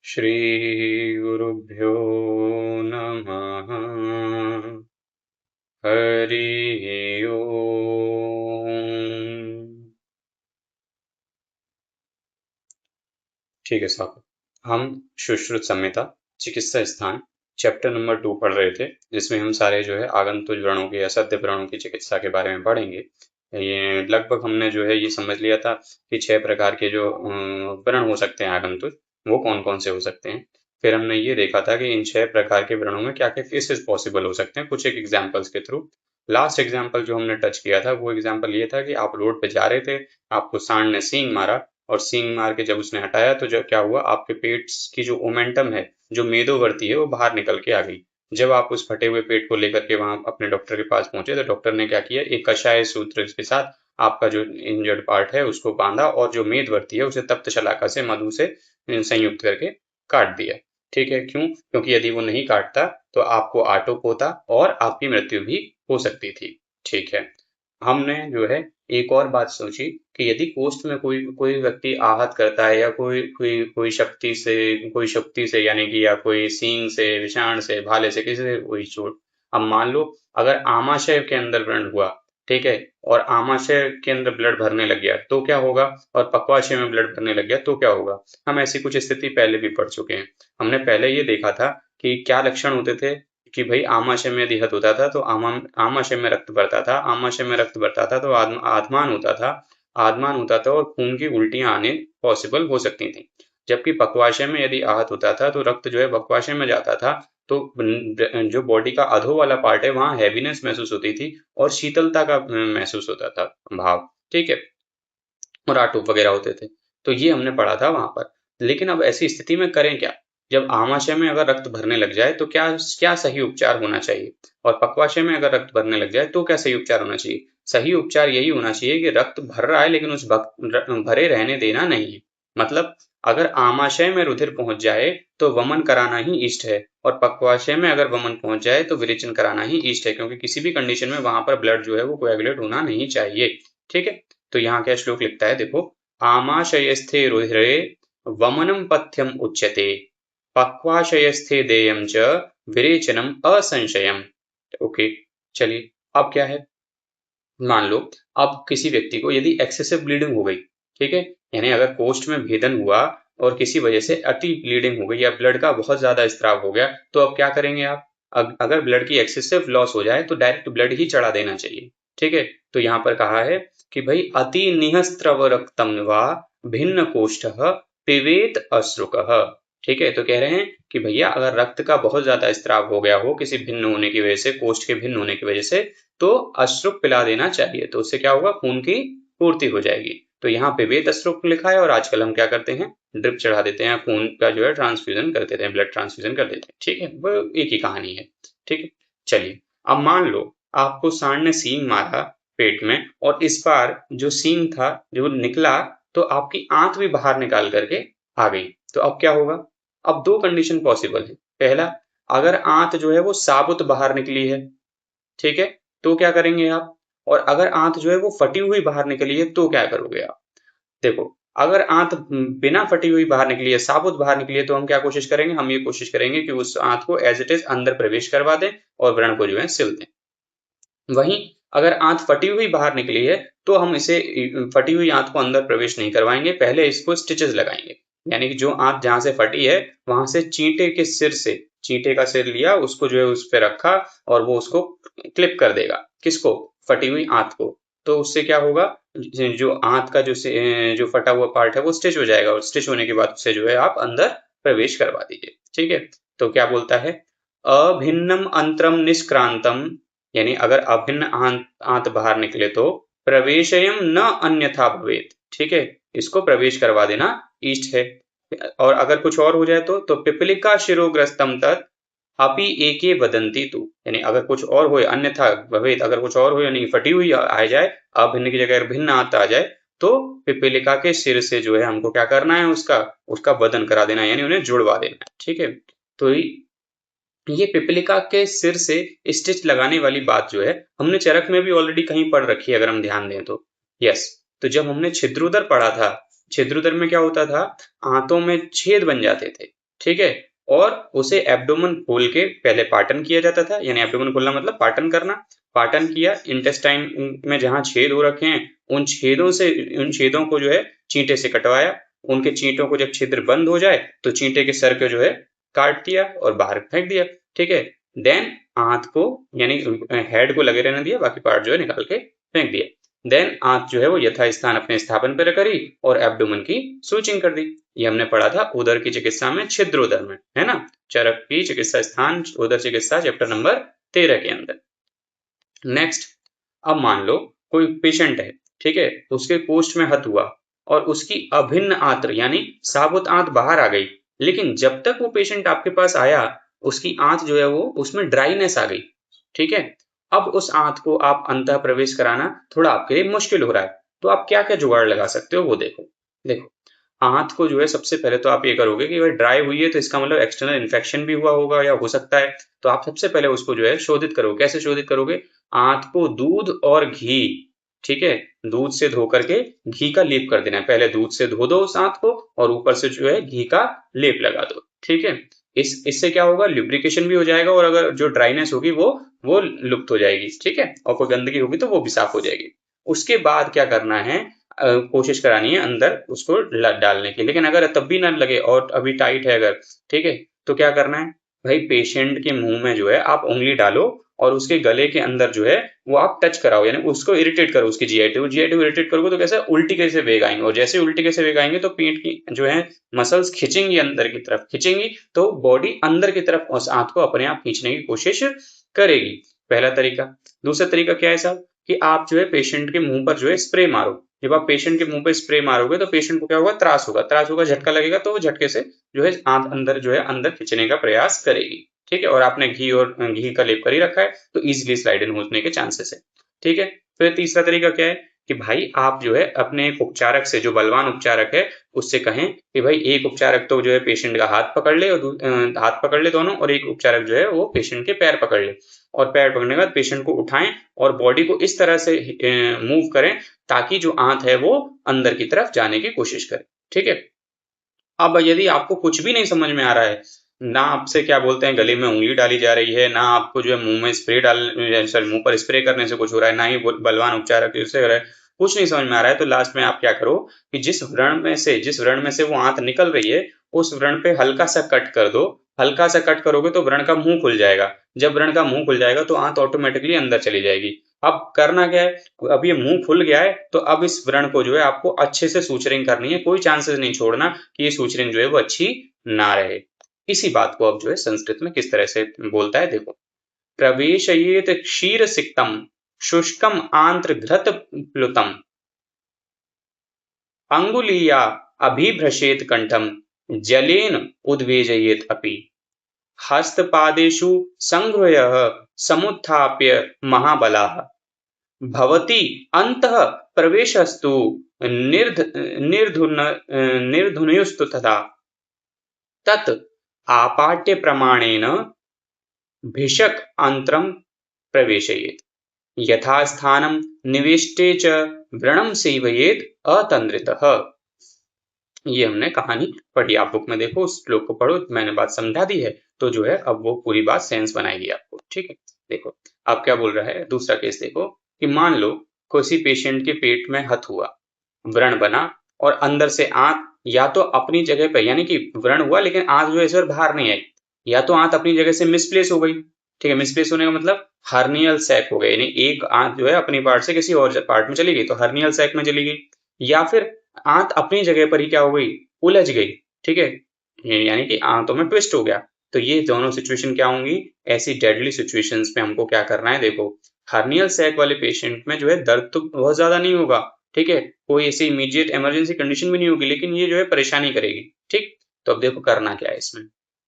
श्री गुरुभ्यो नमः। हरि ओम। ठीक है साहब, हम सुश्रुत संहिता चिकित्सा स्थान चैप्टर नंबर 2 पढ़ रहे थे, जिसमें हम सारे जो है आगंतुक व्रणों की, असत्य व्रणों की चिकित्सा के बारे में पढ़ेंगे। ये लगभग हमने जो है ये समझ लिया था कि 6 प्रकार के जो व्रण हो सकते हैं आगंतुक, वो कौन कौन से हो सकते हैं। फिर हमने ये देखा था कि इन 6 प्रकार के व्रणों में क्या क्या केसेस पॉसिबल हो सकते हैं, कुछ एक एग्जाम्पल्स के थ्रू। लास्ट एग्जाम्पल जो हमने टच किया था वो एग्जाम्पल ये था कि आप रोड पे जा रहे थे, आपको सांड ने सींग मारा, और सींग मार के जब उसने हटाया तो जब क्या हुआ, आपके पेट की जो ओमेंटम है, जो मेदोवर्ती है, वो बाहर निकल के आ गई। जब आप उस फटे हुए पेट को लेकर के वहां अपने डॉक्टर के पास पहुंचे तो डॉक्टर ने क्या किया, एक कषाय सूत्र के साथ आपका जो इंजर्ड पार्ट है उसको बांधा, और जो मेदवर्ती है उसे तप्त शलाका से मधु से संयुक्त करके काट दिया। ठीक है, क्यों? क्योंकि यदि वो नहीं काटता तो आपको आटोप होता और आपकी मृत्यु भी हो सकती थी। ठीक है, हमने जो है एक और बात सोची कि यदि कोष्ठ में कोई कोई व्यक्ति आहत करता है, या कोई कोई कोई शक्ति से यानी कि, या कोई सींग से, विषाण से, भाले से, किसी से कोई चोट। अब मान लो अगर आमाशय के अंदर व्रण हुआ, ठीक है, और आमाशय के अंदर ब्लड भरने लग गया तो क्या होगा, और पक्वाशय में ब्लड भरने लग गया तो क्या होगा। हम ऐसी कुछ स्थिति पहले भी पढ़ चुके हैं। हमने पहले ये देखा था कि क्या लक्षण होते थे कि भाई आमाशय में यदि हत होता था तो आमाशय में रक्त बढ़ता था, आमाशय में रक्त बढ़ता था तो आत्मान होता था, आत्मान होता था और खून की उल्टियां आने पॉसिबल हो सकती थी। जबकि पक्वाशय में यदि आहत होता था तो रक्त जो है पक्वाशय में जाता था, तो जो बॉडी का अधो वाला पार्ट है वहां हैवीनेस महसूस होती थी और शीतलता का महसूस होता था भाव। ठीक है, और आटो वगैरह होते थे। तो ये हमने पढ़ा था वहां पर। लेकिन अब ऐसी स्थिति में करें क्या? जब आमाशय में अगर रक्त भरने लग जाए तो क्या क्या सही उपचार होना चाहिए, और पक्वाशय में अगर रक्त भरने लग जाए तो क्या सही उपचार होना चाहिए? सही उपचार यही होना चाहिए कि रक्त भर रहा है लेकिन उस भरे रहने देना नहीं है। मतलब अगर आमाशय में रुधिर पहुंच जाए तो वमन कराना ही इष्ट है, और पक्वाशय में अगर वमन पहुंच जाए तो विरेचन कराना ही इष्ट है, क्योंकि किसी भी कंडीशन में वहां पर ब्लड जो है वो कोएगुलेट होना नहीं चाहिए। ठीक है, तो यहाँ क्या श्लोक लिखता है, देखो। आमाशयस्थे रुधिरे वमनम पथ्यम उच्यते, पक्वाशयस्थे देयम च विरेचनम असंशयम। ओके, चलिए, अब क्या है, मान लो अब किसी व्यक्ति को यदि एक्सेसिव ब्लीडिंग हो गई, ठीक है, यानी अगर कोष्ठ में भेदन हुआ और किसी वजह से अति ब्लीडिंग हो गई या ब्लड का बहुत ज्यादा स्त्राव हो गया, तो अब क्या करेंगे आप? अगर ब्लड की एक्सेसिव लॉस हो जाए तो डायरेक्ट ब्लड ही चढ़ा देना चाहिए। ठीक है, तो यहाँ पर कहा है कि भाई अति निहस्त्रव रक्तम वा भिन्न कोष्ठ पिबेत अश्रुक। ठीक है, तो कह रहे हैं कि भैया अगर रक्त का बहुत ज्यादा स्त्राव हो गया हो किसी भिन्न होने की वजह से, कोष्ठ के भिन्न होने की वजह से, तो अश्रुक पिला देना चाहिए, तो उससे क्या होगा, खून की पूर्ति हो जाएगी। तो यहाँ पे वेद अश्रुक लिखा है, और आजकल हम क्या करते हैं, ड्रिप चढ़ा देते हैं, खून का जो है ट्रांसफ्यूजन कर देते हैं, ब्लड ट्रांसफ्यूजन कर देते हैं। ठीक है, वो एक ही कहानी है। ठीक है, चलिए, अब मान लो आपको सांड ने सींग मारा पेट में, और इस बार जो सींग था जो निकला तो आपकी आंत भी बाहर निकाल करके आ गई, तो अब क्या होगा? अब दो कंडीशन पॉसिबल है। पहला, अगर आंत जो है वो साबुत बाहर निकली है, ठीक है, तो क्या करेंगे आप? और अगर आंत जो है वो फटी हुई बाहर निकली है तो क्या करोगे आप? देखो, अगर आंत बिना फटी हुई बाहर निकली है, साबुत बाहर निकली है, तो हम क्या कोशिश करेंगे, हम ये कोशिश करेंगे कि उस आंत को एज इट इज अंदर प्रवेश करवा दें और व्रण को जो है सिल दें। वहीं अगर आंत फटी हुई बाहर निकली है तो हम इसे फटी हुई आंत को अंदर प्रवेश नहीं करवाएंगे, पहले इसको स्टिचेस लगाएंगे। यानी कि जो आंत जहां से फटी है वहां से चींटे के सिर से, चींटे का सिर लिया, उसको जो है उस पर रखा और वो उसको क्लिप कर देगा, किसको? फटी हुई आंत को। तो उससे क्या होगा, जो आंत का जो फटा हुआ पार्ट है वो स्टिच हो जाएगा, और स्टिच होने के बाद उससे जो है आप अंदर प्रवेश करवा दीजिए। ठीक है, तो क्या बोलता है, अभिन्नम अंतरम निष्क्रांतम, यानी अगर अभिन्न आंत बाहर निकले तो प्रवेशयम न अन्यथा भवेत। ठीक है, इसको प्रवेश करवा देना इष्ट है। और अगर कुछ और हो जाए तो पिपलिका शिरोग्रस्तम तत् अपि एके वदंती तु, यानी अगर कुछ और हो अन्यथा भवेत, अगर कुछ और हो यानी फटी हुई आ जाए, अभिन्न की जगह भिन्न आंत आ जाए, तो पिपलिका के सिर से जो है हमको क्या करना है, उसका उसका वदन करा देना है, यानी उन्हें जुड़वा देना है। ठीक है, तो ये पिपलिका के सिर से स्टिच लगाने वाली बात जो है हमने चरक में भी ऑलरेडी कहीं पढ़ रखी है, अगर हम ध्यान दें तो। यस, तो जब हमने छिद्रोदर पढ़ा था, छिद्रोदर में क्या होता था, आंतों में छेद बन जाते थे। ठीक है। और उसे एब्डोमेन खोल के पहले पाटन किया जाता था, यानी एब्डोमेन खोलना मतलब पाटन करना। पाटन किया, इंटेस्टाइन में जहाँ छेद हो रखे हैं उन छेदों को जो है चींटे से कटवाया। उनके चींटों को जब छिद्र बंद हो जाए तो चींटे के सर को जो है काट दिया और बाहर फेंक दिया। ठीक है। देन आंत को, यानी हेड को लगे रहने दिया, बाकी पार्ट जो है निकाल के फेंक दिया। देन आंत जो है वो यथास्थान अपने स्थापन पर करी और एब्डोमेन की सूचिंग कर दी। ये हमने पढ़ा था उदर की चिकित्सा में, छिद्रोदर में, है ना। चरक की चिकित्सा स्थान उदर चिकित्सा चैप्टर नंबर 13 के अंदर। नेक्स्ट, अब मान लो कोई पेशेंट है, ठीक है, उसके कोष्ठ में हत हुआ और उसकी अभिन्न आंत्र यानी साबुत आंत बाहर आ गई, लेकिन जब तक वो पेशेंट आपके पास आया उसकी आंत जो है वो उसमें ड्राइनेस आ गई। ठीक है। अब उस आंत को आप अंतः प्रवेश कराना थोड़ा आपके लिए मुश्किल हो रहा है, तो आप क्या क्या जुगाड़ लगा सकते हो वो देखो। देखो, आंत को जो है सबसे पहले तो आप ये करोगे कि भाई ड्राई हुई है तो इसका मतलब एक्सटर्नल इन्फेक्शन भी हुआ होगा या हो सकता है। तो आप सबसे पहले उसको जो है शोधित करोगे। कैसे शोधित करोगे? आंत को दूध और घी, ठीक है, दूध से धो करके घी का लेप कर देना है। पहले दूध से धो दो उस आंत को और ऊपर से जो है घी का लेप लगा दो। ठीक है। इससे क्या होगा, ल्यूब्रिकेशन भी हो जाएगा और अगर जो ड्राइनेस होगी वो लुप्त हो जाएगी। ठीक है। और कोई गंदगी होगी तो वो भी साफ हो जाएगी। उसके बाद क्या करना है, कोशिश करानी है अंदर उसको डालने की। लेकिन अगर तब भी ना लगे और अभी टाइट है अगर, ठीक है, तो क्या करना है भाई, पेशेंट के मुंह में जो है आप उंगली डालो और उसके गले के अंदर जो है वो आप टच कराओ, यानी उसको इरिटेट करो, उसकी जीआई ट्यूब इरिटेट करोगे तो कैसे उल्टी कैसे वेग आएंगे, और जैसे उल्टी कैसे वेग आएंगे तो पेट की जो है मसल्स खिंचेंगी, अंदर की तरफ खिंचेंगी, तो बॉडी अंदर की तरफ उस आंत को अपने आप खींचने की कोशिश करेगी। पहला तरीका। दूसरा तरीका क्या है साहब, कि आप जो है पेशेंट के मुंह पर जो है स्प्रे मारो। जब आप पेशेंट के मुंह पे स्प्रे मारोगे तो पेशेंट को क्या होगा, त्रास होगा, झटका लगेगा, तो वो झटके से जो है आंत अंदर जो है अंदर खींचने का प्रयास करेगी। ठीक है। और आपने घी का लेप कर ही रखा है तो इजिली स्लाइड इन होने के चांसेस है। ठीक है। फिर तीसरा तरीका क्या है कि भाई आप जो है अपने एक उपचारक से, जो बलवान उपचारक है, उससे कहें कि भाई एक उपचारक तो जो है पेशेंट का हाथ पकड़ ले और हाथ पकड़ ले दोनों, और एक उपचारक जो है वो पेशेंट के पैर पकड़ ले, और पैर पकड़ने के बाद पेशेंट को उठाएं और बॉडी को इस तरह से मूव करें ताकि जो आंत है वो अंदर की तरफ जाने की कोशिश करे। ठीक है। अब यदि आपको कुछ भी नहीं समझ में आ रहा है, ना आपसे क्या बोलते हैं गले में उंगली डाली जा रही है, ना आपको जो है मुंह में स्प्रे मुंह पर स्प्रे करने से कुछ हो रहा है, ना ही बलवान उपचारक से हो रहा है, कुछ नहीं समझ में आ रहा है, तो लास्ट में आप क्या करो कि जिस व्रण में से वो आंत निकल रही है उस व्रण पे हल्का सा कट कर दो। हल्का सा कट करोगे तो व्रण का मुंह खुल जाएगा। जब व्रण का मुंह खुल जाएगा तो आंत ऑटोमेटिकली अंदर चली जाएगी। अब करना क्या है, अब ये मुंह खुल गया है तो अब इस व्रण को जो है आपको अच्छे से सूचरिंग करनी है। कोई चांसेस नहीं छोड़ना कि ये सूचरिंग जो है वो अच्छी ना रहे। इसी बात को अब जो है संस्कृत में किस तरह से बोलता है देखो। प्रवेशयेत क्षीर सिक्तम शुष्कम आंत्र घृत प्लुतम अंगुलीया अभिभ्रशेत कंठम जलेन उद्वेजयेत अपि हस्तपादेषु संगृह्य समुत्थाप्य महाबलाः भवति अन्तः प्रवेशस्तु निर्धुनयुस्तु तथा तत् आपाट्य प्रमाणेन भिषक अंतरम प्रवेशयेत् यथास्थानं निविष्टे च व्रणं सेवयेत् अतंद्रितः। ये हमने कहानी पढ़ी, आप बुक में देखो, उस श्लोक को पढ़ो, मैंने बात समझा दी है तो जो है अब वो पूरी बात सेंस बनाएगी आपको। ठीक है। देखो अब क्या बोल रहा है, दूसरा केस देखो कि मान लो किसी पेशेंट के पेट में हत हुआ, व्रण बना और अंदर से आंत या तो अपनी जगह पे, यानी कि व्रण हुआ लेकिन आंत जो है इस बार बाहर नहीं आई, या तो आंत अपनी जगह से मिसप्लेस हो गई। ठीक है। मिसप्लेस होने का मतलब हर्नियल सैक हो गया, यानी एक आंत जो है अपनी पार्ट से किसी और पार्ट में चली गई तो हर्नियल सैक में चली गई, या फिर आंत अपनी जगह पर ही क्या हो गई, उलझ गई। ठीक है। यानी कि आंतों में ट्विस्ट हो गया। तो ये दोनों सिचुएशन क्या होंगी, ऐसी डेडली सिचुएशंस में हमको क्या करना है, देखो हर्नियल सैक वाले पेशेंट में जो है दर्द तो बहुत ज्यादा नहीं होगा, ठीक है, कोई ऐसी इमीडिएट इमरजेंसी कंडीशन भी नहीं होगी, लेकिन ये जो है परेशानी करेगी। ठीक। तो अब देखो करना क्या है इसमें,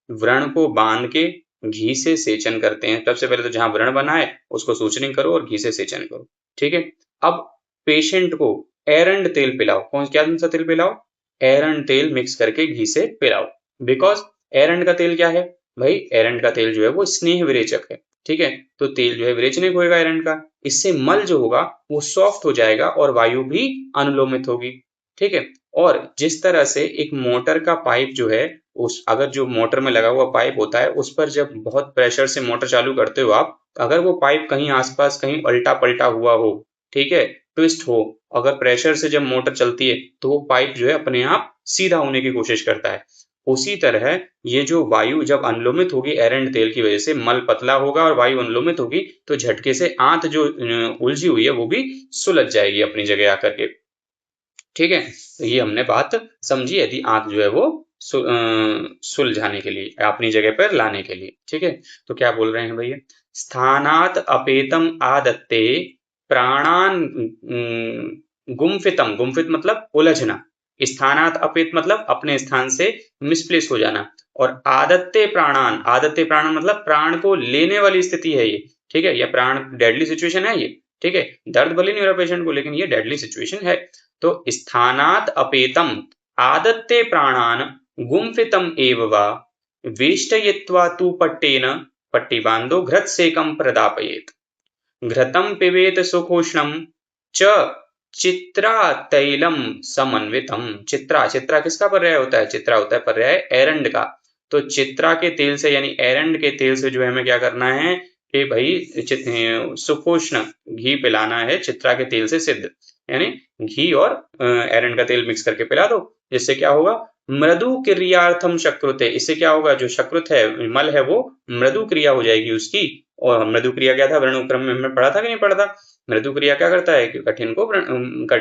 व्रण को बांध के घी से सेचन करते हैं। सबसे पहले तो जहां व्रण बना है उसको सूचनिंग करो और घी से सेचन करो। ठीक है। अब पेशेंट को एरंड तेल पिलाओ। क्या सा तेल पिलाओ, एरंड तेल मिक्स करके घी से पिलाओ। बिकॉज एरंड का तेल क्या है भाई, एरंड का तेल जो है वो स्नेह विरेचक है। ठीक है। तो तेल जो है विरेचनिक होगा एरंड का, इससे मल जो होगा वो सॉफ्ट हो जाएगा और वायु भी अनुलोमित होगी। ठीक है। और जिस तरह से एक मोटर का पाइप जो है उस अगर जो मोटर में लगा हुआ पाइप होता है उस पर जब बहुत प्रेशर से मोटर चालू करते हो आप, अगर वो पाइप कहीं आसपास कहीं उल्टा पलटा हुआ हो, ठीक है, ट्विस्ट हो, अगर प्रेशर से जब मोटर चलती है तो वो पाइप जो है अपने आप सीधा होने की कोशिश करता है। उसी तरह ये जो वायु जब अनुलोमित होगी एरंड तेल की वजह से, मल पतला होगा और वायु अनुलोमित होगी तो झटके से आंत जो उलझी हुई है वो भी सुलझ जाएगी अपनी जगह आकर के। ठीक है, तो ये हमने बात समझी, यदि आंत जो है वो सुलझाने के लिए, अपनी जगह पर लाने के लिए। ठीक है, तो क्या बोल रहे हैं भैया, स्थानात अपेतम आदत्ते प्राणान गुम्फितम, गुम्फित मतलब उलझना, स्थानात अपेत मतलब अपने स्थान से मिसप्लेस हो जाना, और आदत्ते प्राणान, आदत्ते प्राणान मतलब प्राण को लेने वाली स्थिति है ये। ठीक है, यह प्राण डेडली सिचुएशन है ये। ठीक है, दर्द भले नहीं हो रहा पेशेंट को, लेकिन ये डेडली सिचुएशन है। तो स्थानात अपेतम आदत्ते प्राणान गुम्फितम एव वा वेष्टयित्वा तु पट्टेन, पट्टी बांधो, घृत सेकम प्रदापयेत, घृतम पिबेत सुखोष्णम च चित्रा तैलम समन्वितम। चित्रा, चित्रा किसका पर्याय होता है, चित्रा होता है पर्याय एरंड का। तो चित्रा के तेल से यानी एरंड के तेल से जो है हमें क्या करना है कि भाई सुखोष्ण घी पिलाना है, चित्रा के तेल से सिद्ध, यानी घी और एरंड का तेल मिक्स करके पिला दो, जिससे क्या होगा, मृदु क्रियार्थम शकृते, इससे क्या होगा, जो शकृत है मल है वो मृदु क्रिया हो जाएगी उसकी। और मृदु क्रिया क्या था, वर्णोक्रम में हमने पढ़ा था कि नहीं पढ़ा था, मृदु क्रिया क्या करता है कि कठिन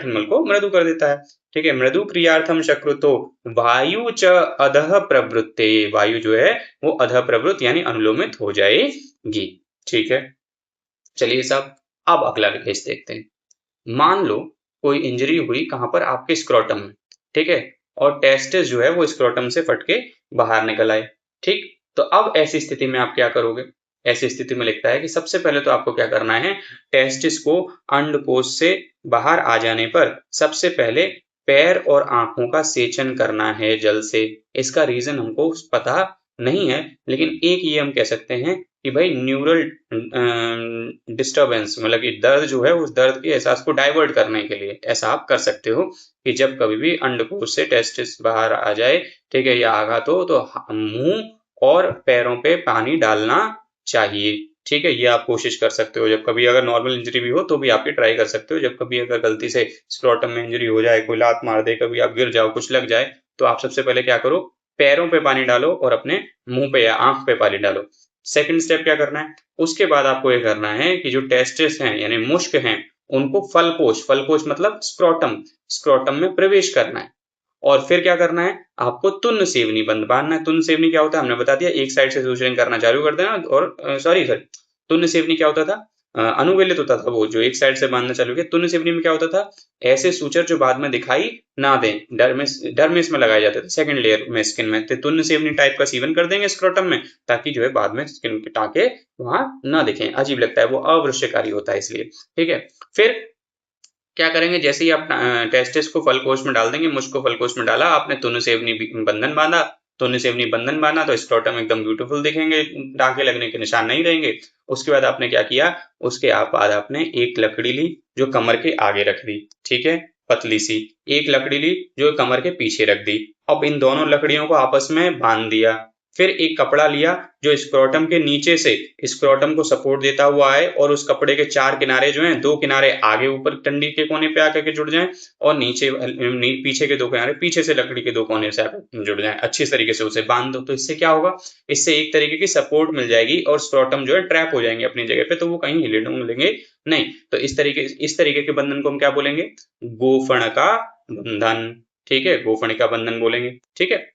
मल को मृदु कर देता है। ठीक है, मृदु क्रियार्थम शकृतो वायु च अधः प्रवृत्ते, वायु जो है वो अधः प्रवृत्त यानी अनुलोमित हो जाएगी। ठीक है, चलिए साहब अब अगला केस देखते हैं। मान लो कोई इंजरी हुई कहां पर, आपके स्क्रोटम में, ठीक है, और टेस्टिस जो है वो स्क्रोटम से फट के बाहर निकल आए। ठीक, तो अब ऐसी स्थिति में आप क्या करोगे, ऐसी स्थिति में लिखता है कि सबसे पहले तो आपको क्या करना है, टेस्टिस को अंडकोश से बाहर आ जाने पर सबसे पहले पैर और आंखों का सेचन करना है जल से। इसका रीजन हमको पता नहीं है, लेकिन एक ये हम कह सकते हैं कि भाई न्यूरल डिस्टरबेंस, मतलब कि दर्द जो है उस दर्द के एहसास को डाइवर्ट करने के लिए ऐसा आप कर सकते हो कि जब कभी भी अंडकोश से टेस्टिस बाहर आ जाए, ठीक है, या आघात हो, तो मुंह और पैरों पे पानी डालना चाहिए। ठीक है, ये आप कोशिश कर सकते हो, जब कभी अगर नॉर्मल इंजरी भी हो तो भी आप ये ट्राई कर सकते हो। जब कभी अगर गलती से स्क्रोटम में इंजरी हो जाए, कोई लात मार दे, कभी आप गिर जाओ, कुछ लग जाए, तो आप सबसे पहले क्या करो, पैरों पे पानी डालो और अपने मुंह पे या आंख पे पानी डालो। सेकंड स्टेप क्या करना है, उसके बाद आपको ये करना है कि जो टेस्टिस हैं यानी मुश्क हैं, उनको फलकोश, फलकोश मतलब स्क्रोटम, स्क्रोटम में प्रवेश करना है। और फिर क्या करना है, आपको तुन्न सेवनी बंद बांधना है। तुन्न सेवनी क्या होता है हमने बता दिया, एक साइड से दूसरे करना चालू कर देना, और सॉरी तुन्न सेवनी क्या होता था, अनुवेलित होता था, वो जो एक साइड से बांधना चालू किया। तुन्न सेवनी में क्या होता था, ऐसे सूचर जो बाद में दिखाई ना दें, डर्मिस में लगाए जाते थे, सेकंड लेयर में स्किन में, तो तुन्न सेवनी टाइप का सीवन कर देंगे स्क्रोटम में, ताकि जो है बाद में स्किन के टाके वहां ना दिखें, अजीब लगता है, वो अवृश्यकारी होता है इसलिए। ठीक है, फिर क्या करेंगे, जैसे ही आप टेस्टिस को फलकोश में डाल देंगे, मुश्क को फलकोश में डाला आपने, तुन्न सेवनी बंधन बांधा, तुन्न सेवनी बंधन बांधा तो स्क्रोटम एकदम ब्यूटीफुल दिखेंगे, टाके लगने के निशान नहीं रहेंगे। उसके बाद आपने क्या किया, उसके बाद आपने एक लकड़ी ली जो कमर के आगे रख दी, ठीक है, पतली सी, एक लकड़ी ली जो कमर के पीछे रख दी। अब इन दोनों लकड़ियों को आपस में बांध दिया। फिर एक कपड़ा लिया जो स्क्रोटम के नीचे से स्क्रोटम को सपोर्ट देता हुआ आए, और उस कपड़े के चार किनारे जो हैं, दो किनारे आगे ऊपर टंडी के कोने पे आकर के जुड़ जाएं, और नीचे पीछे के दो किनारे पीछे से लकड़ी के दो कोने से आकर जुड़ जाएं। अच्छी तरीके से उसे बांध दो, तो इससे क्या होगा, इससे एक तरीके की सपोर्ट मिल जाएगी और स्क्रोटम जो है ट्रैप हो जाएंगे अपनी जगह पे, तो वो कहीं हिले डुलेंगे नहीं। तो इस तरीके के बंधन को हम क्या बोलेंगे, गोफण का बंधन। ठीक है, गोफण का बंधन बोलेंगे। ठीक है,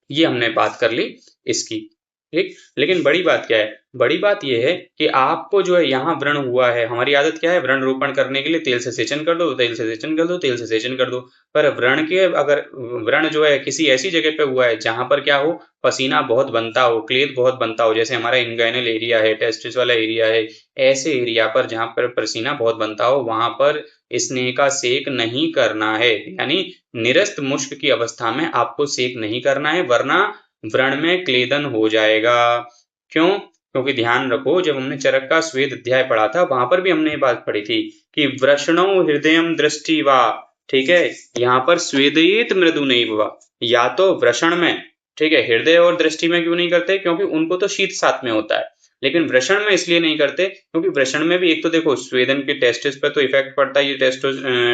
ये हमने बात कर ली इसकी। ठीक, लेकिन बड़ी बात क्या है, बड़ी बात यह है कि आपको जो है यहाँ व्रण हुआ है, हमारी आदत क्या है, व्रण रोपण करने के लिए तेल से सेचन कर दो, तेल से सेचन कर दो, तेल से सेचन कर दो। पर व्रण के अगर व्रण जो है किसी ऐसी जगह पे हुआ है जहां पर क्या हो, पसीना बहुत बनता हो, क्लेद बहुत बनता हो, जैसे हमारा इंगाइनल एरिया है, टेस्टिस वाला एरिया है, ऐसे एरिया पर जहां पर पसीना बहुत बनता हो, वहां पर स्नेह का सेक नहीं करना है, यानी निरस्त मुश्क की अवस्था में आपको सेक नहीं करना है, वरना व्रण में क्लेदन हो जाएगा। क्यों, क्योंकि ध्यान रखो, जब हमने चरक का स्वेद अध्याय पढ़ा था वहां पर भी हमने ये बात पढ़ी थी कि वृषणो हृदयम दृष्टि वा, ठीक है, यहाँ पर स्वेदयेत मृदु नहीं हुआ, या तो वृषण में ठीक है, हृदय और दृष्टि में क्यों नहीं करते? क्योंकि उनको तो शीत साथ में होता है, लेकिन वृषण में इसलिए नहीं करते क्योंकि वृषण में भी एक तो देखो स्वेदन के टेस्टिस पर तो इफेक्ट पड़ता है, ये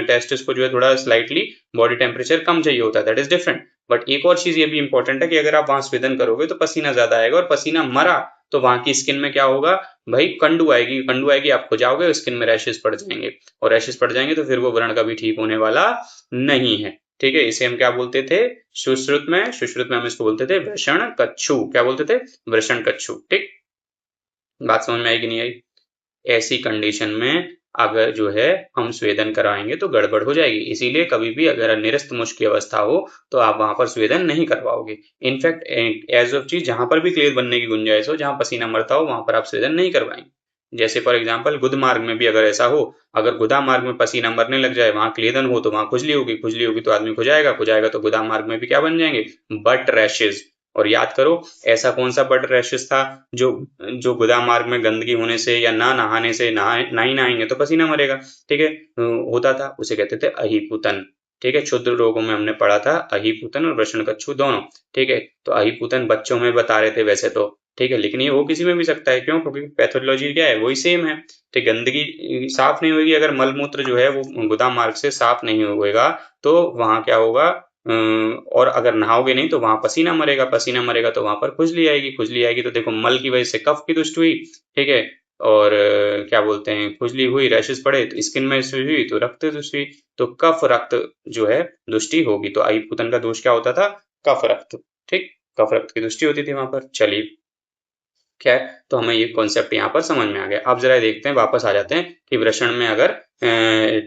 टेस्टिस को जो है थोड़ा स्लाइटली बॉडी टेम्परेचर कम चाहिए होता है, दैट इज डिफरेंट। बट एक और चीज ये भी इंपॉर्टेंट है कि अगर आप वहां स्वेदन करोगे तो पसीना ज्यादा आएगा, और पसीना मरा तो वहां की स्किन में क्या होगा भाई, कंडू आएगी, आप खुजाओगे, स्किन में रैशेस पड़ जाएंगे, और रैशेस पड़ जाएंगे तो फिर वो व्रण कभी ठीक होने वाला नहीं है। ठीक है, इसे हम क्या बोलते थे सुश्रुत में हम इसको बोलते थे वृषण कच्छू। क्या बोलते थे? वृषण कच्छू। ठीक, बात समझ में आई कि नहीं आई? ऐसी कंडीशन में अगर जो है हम स्वेदन कराएंगे तो गड़बड़ हो जाएगी, इसीलिए कभी भी अगर निरस्त मुष्क की अवस्था हो तो आप वहां पर स्वेदन नहीं करवाओगे। इनफैक्ट एज ऑफ चीज जहां पर भी क्लेद बनने की गुंजाइश हो, जहां पसीना मरता हो, वहां पर आप स्वेदन नहीं करवाएंगे। जैसे फॉर एग्जाम्पल गुद मार्ग में भी अगर ऐसा हो, अगर गुदा मार्ग में पसीना मरने लग जाए, वहां क्लेदन हो तो वहां खुजली होगी तो आदमी खुजाएगा तो गुदा मार्ग में भी क्या बन जाएंगे? But rashes. और याद करो ऐसा कौन सा बट रैशेस था जो जो गोदाम मार्ग में गंदगी होने से या ना नहाने से, ना ही नहाएंगे तो पसीना मरेगा। ठीक है, होता था, उसे कहते थे अहिपुतन। ठीक है, क्षुद्र रोगों में हमने पढ़ा था अहिपुतन और वृषणकच्छू दोनों। ठीक है, तो अहिपुतन बच्चों में बता रहे थे वैसे तो, ठीक है, लेकिन ये हो किसी में भी सकता है। क्यों? क्योंकि पैथोलॉजी क्या है, वही सेम है। ठीक, गंदगी साफ नहीं होगी, अगर मलमूत्र जो है वो गोदाम मार्ग से साफ नहीं होगा तो वहां क्या होगा, और अगर नहाओगे नहीं तो वहां पसीना मरेगा तो वहां पर खुजली आएगी तो देखो मल की वजह से कफ की दुष्ट हुई। ठीक है, और क्या बोलते हैं, खुजली हुई, रैशेस पड़े तो स्किन में हुई तो रक्त दुष्ट हुई, तो कफ रक्त जो है दुष्टि होगी। तो अहिपुतन का दोष क्या होता था? कफ रक्त। ठीक, कफ रक्त की दुष्टि होती थी वहां पर। चलिए, क्या है, तो हमें ये कॉन्सेप्ट यहाँ पर समझ में आ गया। अब जरा देखते हैं, वापस आ जाते हैं कि वृषण में अगर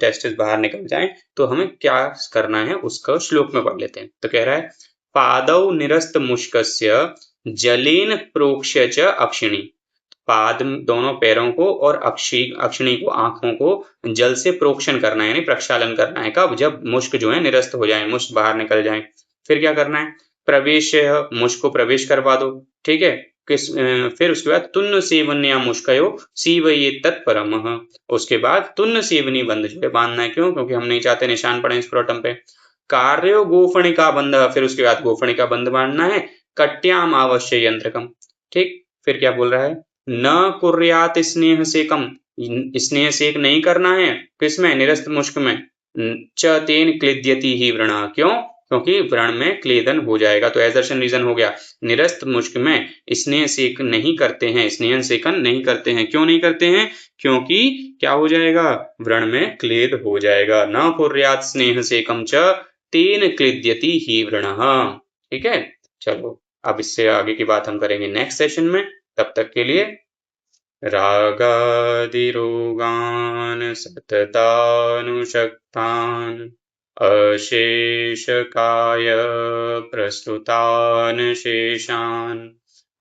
टेस्टिस बाहर निकल जाए तो हमें क्या करना है, उसका श्लोक में पढ़ लेते हैं। तो कह रहा है, पादौ निरस्त मुष्कस्य जलेन प्रोक्ष्य च अक्षिणी। पाद दोनों पैरों को और अक्षिणी को, आंखों को जल से प्रोक्षण करना है, यानी प्रक्षालन करना है। कब? जब मुष्क जो है निरस्त हो जाए, मुष्क बाहर निकल जाए। फिर क्या करना है? प्रवेश, मुष्क को प्रवेश करवा दो। ठीक है, फिर उसके बाद तुन्न सेवन्या मुष्कयो सीवये तत्परम। उसके बाद तुन्न सेवनी बंध जो है बांधना है। क्यों? क्योंकि हम नहीं चाहते निशान पड़े स्क्रोटम पे। कार्यो गोफणिका बंध, फिर उसके बाद गोफणिका बंध बांधना है। कट्याम अवश्य यंत्रकम। ठीक, फिर क्या बोल रहा है? न कुर्यात स्नेह सेकम, स्नेह सेक नहीं करना है। किसमें? निरस्त मुष्क में। च तेन क्लिद्यति ही व्रण, क्यों? क्योंकि व्रण में क्लेदन हो जाएगा। तो एजर्शन रीजन हो गया, निरस्त मुष्क में स्नेह सेक नहीं करते हैं, स्नेहन सेकन नहीं करते हैं। क्यों नहीं करते हैं? क्योंकि क्या हो जाएगा? व्रण में क्लेद हो जाएगा। न कुर्यात स्नेह सेकम च तेन क्लिद्यति ही व्रण। ठीक है, चलो अब इससे आगे की बात हम करेंगे नेक्स्ट सेशन में। तब तक के लिए रागादिरोगान् सततानुषक्तान् अशेषकाय प्रस्तुतान् शेषान्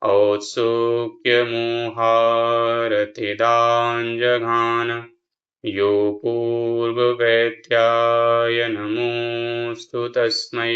औत्सुक्यमोहारतिदान् जघान। यो पूर्ववैद्याय नमोऽस्तु तस्मै।